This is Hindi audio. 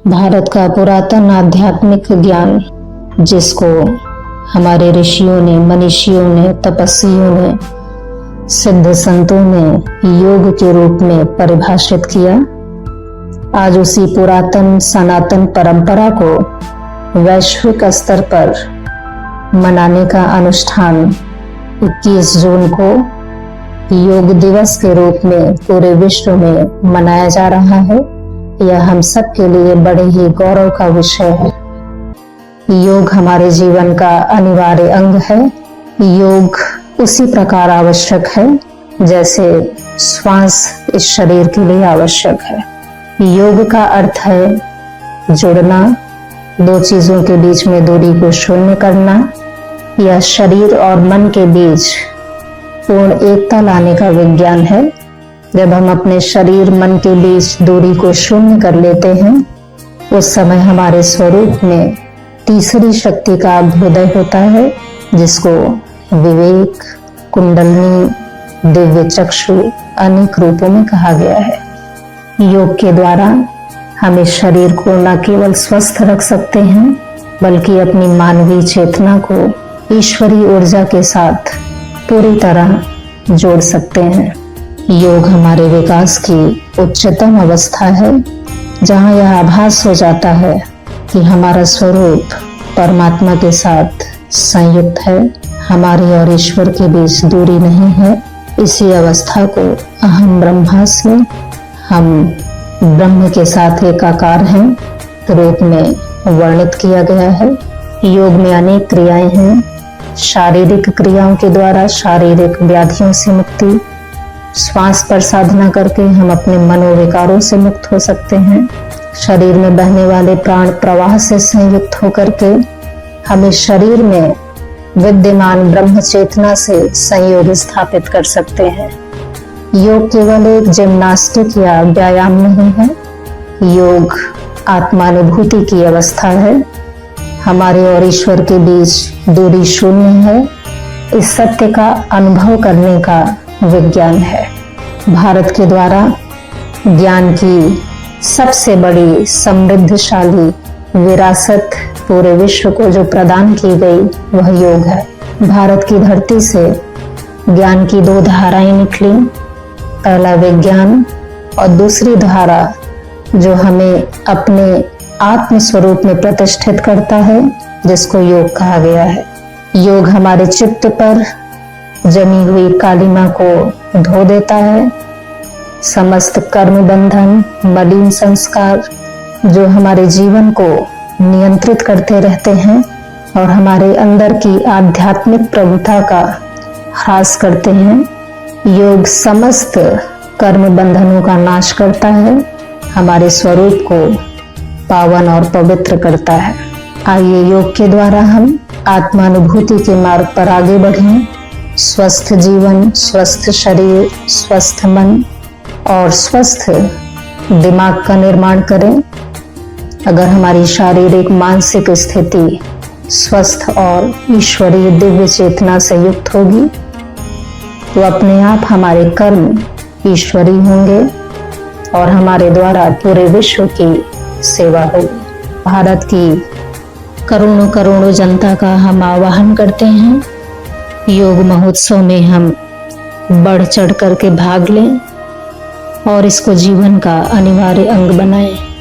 भारत का पुरातन आध्यात्मिक ज्ञान, जिसको हमारे ऋषियों ने, मनीषियों ने, तपस्वियों ने, सिद्ध संतों ने योग के रूप में परिभाषित किया, आज उसी पुरातन सनातन परंपरा को वैश्विक स्तर पर मनाने का अनुष्ठान 21 जून को योग दिवस के रूप में पूरे विश्व में मनाया जा रहा है। यह हम सब के लिए बड़े ही गौरव का विषय है। योग हमारे जीवन का अनिवार्य अंग है। योग उसी प्रकार आवश्यक है जैसे श्वास इस शरीर के लिए आवश्यक है। योग का अर्थ है जुड़ना, दो चीजों के बीच में दूरी को शून्य करना, या शरीर और मन के बीच पूर्ण एकता लाने का विज्ञान है। जब हम अपने शरीर मन के बीच दूरी को शून्य कर लेते हैं, उस समय हमारे स्वरूप में तीसरी शक्ति का अभ्युदय होता है, जिसको विवेक, कुंडलनी, दिव्य चक्षु अनेक रूपों में कहा गया है। योग के द्वारा हम इस शरीर को न केवल स्वस्थ रख सकते हैं, बल्कि अपनी मानवीय चेतना को ईश्वरीय ऊर्जा के साथ पूरी तरह जोड़ सकते हैं। योग हमारे विकास की उच्चतम अवस्था है, जहाँ यह आभास हो जाता है कि हमारा स्वरूप परमात्मा के साथ संयुक्त है, हमारे और ईश्वर के बीच दूरी नहीं है। इसी अवस्था को अहम ब्रह्मास्मि, हम ब्रह्म के साथ एकाकार हैं, रूप में वर्णित किया गया है। योग में अनेक क्रियाएं हैं। शारीरिक क्रियाओं के द्वारा शारीरिक व्याधियों से मुक्ति, श्वास पर साधना करके हम अपने मनोविकारों से मुक्त हो सकते हैं। शरीर में बहने वाले प्राण प्रवाह से संयुक्त होकर के हम इस शरीर में विद्यमान ब्रह्म चेतना से संयोग स्थापित कर सकते हैं। योग केवल एक जिम्नास्टिक या व्यायाम नहीं है, योग आत्मानुभूति की अवस्था है। हमारे और ईश्वर के बीच दूरी शून्य है, इस सत्य का अनुभव करने का विज्ञान है। भारत के द्वारा ज्ञान की सबसे बड़ी समृद्धशाली विरासत पूरे विश्व को जो प्रदान की गई वह योग है। भारत की धरती से ज्ञान की दो धाराएं निकली, पहला विज्ञान और दूसरी धारा जो हमें अपने आत्म स्वरूप में प्रतिष्ठित करता है, जिसको योग कहा गया है। योग हमारे चित्त पर जमी हुई कालिमा को धो देता है। समस्त कर्म बंधन, मलिन संस्कार जो हमारे जीवन को नियंत्रित करते रहते हैं और हमारे अंदर की आध्यात्मिक प्रभुता का ह्रास करते हैं, योग समस्त कर्म बंधनों का नाश करता है, हमारे स्वरूप को पावन और पवित्र करता है। आइए योग के द्वारा हम आत्मानुभूति के मार्ग पर आगे बढ़ें। स्वस्थ जीवन, स्वस्थ शरीर, स्वस्थ मन और स्वस्थ दिमाग का निर्माण करें। अगर हमारी शारीरिक मानसिक स्थिति स्वस्थ और ईश्वरीय दिव्य चेतना से युक्त होगी, तो अपने आप हमारे कर्म ईश्वरीय होंगे और हमारे द्वारा पूरे विश्व की सेवा होगी। भारत की करोड़ों करोड़ों जनता का हम आह्वान करते हैं, योग महोत्सव में हम बढ़ चढ़ करके भाग लें और इसको जीवन का अनिवार्य अंग बनाएं।